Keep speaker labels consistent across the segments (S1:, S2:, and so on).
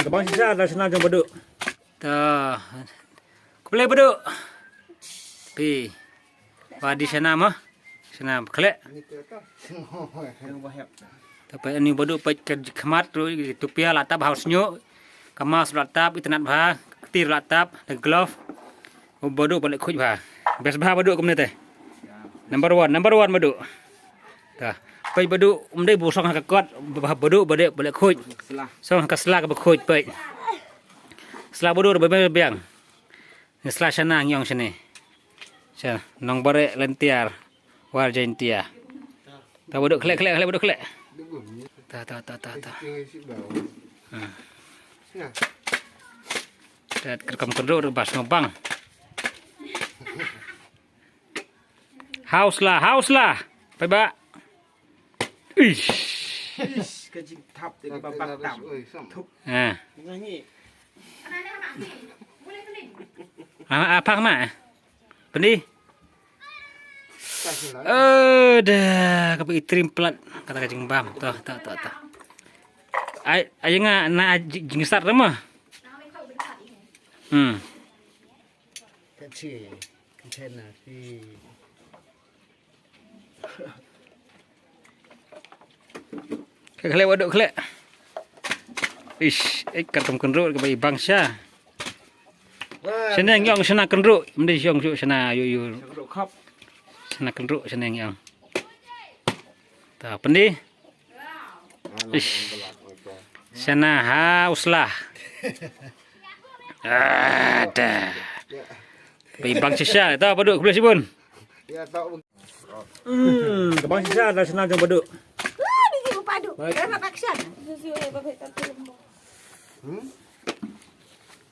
S1: Kabang sisa dah senang jom beduk. Tah. Kepala beduk. Pi. Padi sana mah. Sana kelek. Tapi ini beduk pai kemat tu tupia latap haus nyuk. Kamas latap itnat bha, tir latap, dan glove. Beduk balik kuj bha. Best bha beduk kemen teh. Number one beduk. Tah. Pai beduk umdai busong hakakot beduk balik kuj. Song hakasla ka kuj pai. Setelah beduk bebiang. Setelah sana ngiong sini. Sa nong bare lentiar war jaintia. Ta beduk kelek beduk kelek. Ta. Dat kerekam kenduk bas ngobang. Haus lah. Pai ba. Ish.
S2: Kecing tap dengan babak tam.
S1: Nyanyi. Apa kena? Pendi? Dah, kapai itrim pelat kata kacing bam. Tuh. Ayo na jingsar mah.
S2: Kecil, container si.
S1: Kelek waduk kelek. Ish, katum kendruk ke bayi bangsa. Senang yang sana kendruk, mesti yang sana yu.
S2: Kop.
S1: Sana kendruk senang yang. Ta pendi? Ish. Sana haus lah. Ada. Bayi bangsa ta beduk belah sibun.
S2: Ya tahu.
S1: Kabang sisa dah senang jom beduk.
S3: Padu. Kenapa paksa?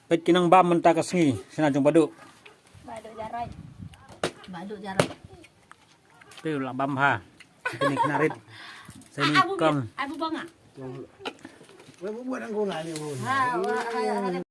S1: Pet kinang bam mentah kesengi, senang jom beduk.
S3: Baduk jarak.
S1: Tu lah bam ha. Ini kenarit. Saya ni kong.
S3: Abu banga.
S2: Buat anggur lah ni.
S3: Ha,